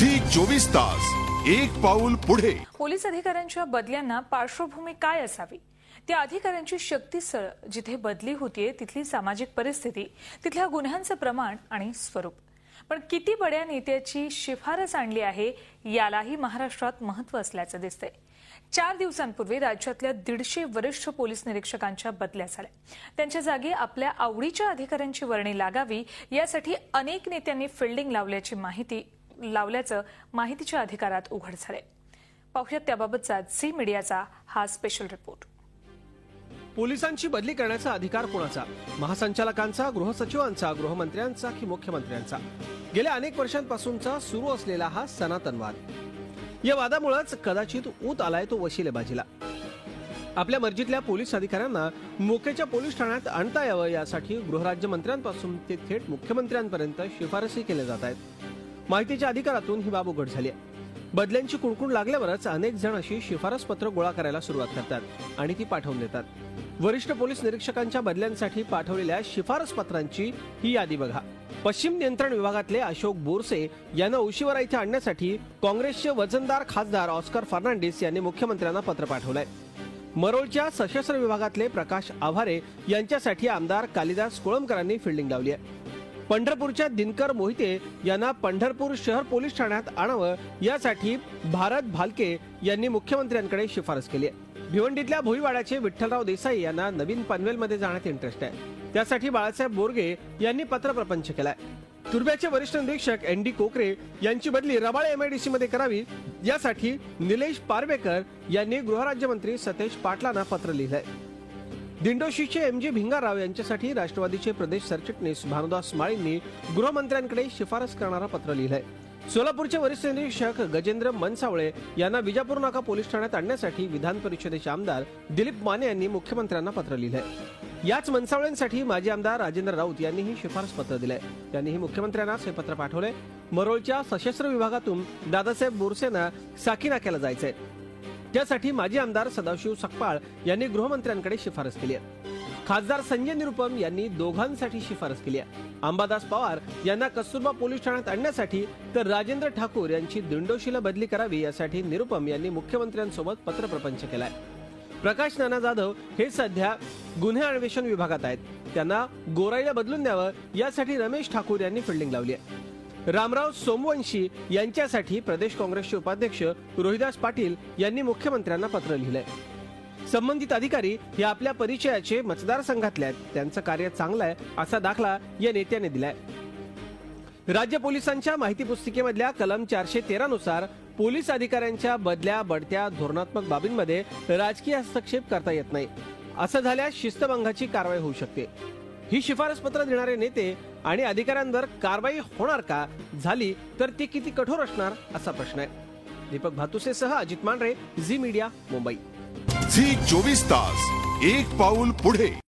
Zee 24 तास एक पाऊल पुढे। पोलीस अधिकाऱ्यांच्या बदल्यांना पार्श्वभूमी काय असावी? त्या अधिकाऱ्यांची शक्तीस्थळ, जिथे बदली होतीये तिथली सामाजिक परिस्थिती, तिथल्या गुन्ह्यांचं प्रमाण आणि स्वरूप। पण किती बड्या नेत्याची शिफारस आणली आहे यालाही महाराष्ट्रात महत्त्व असल्याचं दिसतंय। 4 दिवसांपूर्वी राज्यातल्या 150 वरिष्ठ पोलीस निरीक्षकांच्या बदल्या झाल्या। त्यांच्या जागी आपल्या आवडीच्या अधिकाऱ्यांची वर्णी लागावी यासाठी अनेक नेत्यांनी फिल्डिंग लावल्याचं माहितीच्या अधिकारात उघड झालंय। पाहुयात त्याबाबतचा झी मीडियाचा हा स्पेशल रिपोर्ट। पोलिसांची बदली करण्याचा अधिकार कोणाचा? महासंचालकांचा, गृहसचिवांचा, गृहमंत्र्यांचा की मुख्यमंत्र्यांचा? गेल्या अनेक वर्षांपासूनचा सुरू असलेला हा सनातन वाद। या वादामुळेच कदाचित ऊत आलाय तो वशिलेबाजीला। आपल्या मर्जीतल्या पोलीस अधिकाऱ्यांना मोकेच्या पोलीस ठाण्यात आणता यावं यासाठी गृहराज्यमंत्र्यांपासून ते थेट मुख्यमंत्र्यांपर्यंत शिफारसी केल्या जात आहेत। माहितीच्या अधिकारातून ही बाब उघड झाली आहे। बदल्यांची कुणकुण लागल्यावरच अनेक जण अशी शिफारस पत्र गोळा करायला सुरुवात करतात आणि ती पाठवून देतात। वरिष्ठ पोलीस निरीक्षकांच्या बदल्यांसाठी पाठवलेल्या शिफारस पत्रांची ही यादी बघा। पश्चिम नियंत्रण विभागातले अशोक बोरसे यांना उशिवरा इथे आणण्यासाठी काँग्रेसचे वजनदार खासदार ऑस्कर फर्नांडिस यांनी मुख्यमंत्र्यांना पत्र पाठवलंय। मरोळच्या सशस्त्र विभागातले प्रकाश आव्हारे यांच्यासाठी आमदार कालिदास कोळंबकरांनी फिल्डिंग लावली आहे। पंढरपूरच्या दिनकर मोहिते यांना पंढरपूर शहर पोलीस ठाण्यात आणावं यासाठी भारत भालके यांनी मुख्यमंत्र्यांकडे शिफारस केली आहे। भिवंडीतल्या भोईवाड्याचे विठ्ठलराव देसाई यांना नवीन पनवेलमध्ये जाण्यात इंटरेस्ट आहे। त्यासाठी बाळासाहेब बोरगे यांनी पत्र प्रपंच केलाय। तुर्ब्याचे वरिष्ठ निरीक्षक एनडी कोकरे यांची बदली रबाळे एमआयडीसी मध्ये करावी यासाठी निलेश पारवेकर यांनी गृहराज्यमंत्री सतेज पाटलांना पत्र लिहिलंय। दिंडोशीचे एमजी भिंगाराव यांच्यासाठी राष्ट्रवादीचे प्रदेश सरचिटणीस भानुदास माळींनी गृहमंत्र्यांकडे शिफारस करणारा पत्र लिहिलंय। सोलापूरचे वरिष्ठ निरीक्षक गजेंद्र मनसावळे यांना विजापूर नाका पोलीस ठाण्यात आणण्यासाठी विधान परिषदेचे आमदार दिलीप माने यांनी मुख्यमंत्र्यांना पत्र लिहिलंय। याच मनसावळेंसाठी माजी आमदार राजेंद्र राऊत यांनीही शिफारस पत्र दिलंय। त्यांनीही मुख्यमंत्र्यांनाच हे पत्र पाठवलंय। मरोळच्या सशस्त्र विभागातून दादासाहेब बोरसेंना साकी नाक्याला जायचंय। त्यासाठी माजी आमदार सदाशिव सकपाळ यांनी गृहमंत्र्यांकडे शिफारस केली आहे। खासदार संजय निरुपम यांनी दोघांसाठी शिफारस केली आहे। अंबादास पवार यांना कस्तुरबा पोलीस ठाण्यात आणण्यासाठी तर राजेंद्र ठाकूर यांची दिंडोशीला बदली करावी यासाठी निरुपम यांनी मुख्यमंत्र्यांसोबत पत्र प्रपंच केलाय। प्रकाश नाना जाधव हे सध्या गुन्हे अन्वेषण विभागात आहेत। त्यांना गोराईला बदलून द्यावं यासाठी रमेश ठाकूर यांनी फिल्डिंग लावली आहे। रामराव सोमवंशी यांच्यासाठी प्रदेश काँग्रेसचे उपाध्यक्ष रोहिदास पाटील यांनी मुख्यमंत्र्यांना पत्र लिहिलंय। संबंधित अधिकारी हे आपल्या परिचयाचे मतदारसंघातले आहेत, त्यांचं कार्य चांगलं आहे असा दाखला या नेत्याने दिलाय। राज्य पोलिसांच्या माहिती पुस्तिकेमधल्या कलम 413 नुसार पोलीस अधिकाऱ्यांच्या बदल्या बढत्या धोरणात्मक बाबींमध्ये राजकीय हस्तक्षेप करता येत नाही। असं झाल्यास शिस्तभंगाची कारवाई होऊ शकते। ही शिफारस पत्र देणारे नेते आणि अधिकाऱ्यांवर कारवाई होणार का? झाली तर ती किती कठोर असणार असा प्रश्न आहे। दीपक भातुसेसह Ajit Mandhare, Zee media, Mumbai. Zee 24 तास एक पाऊल पुढे।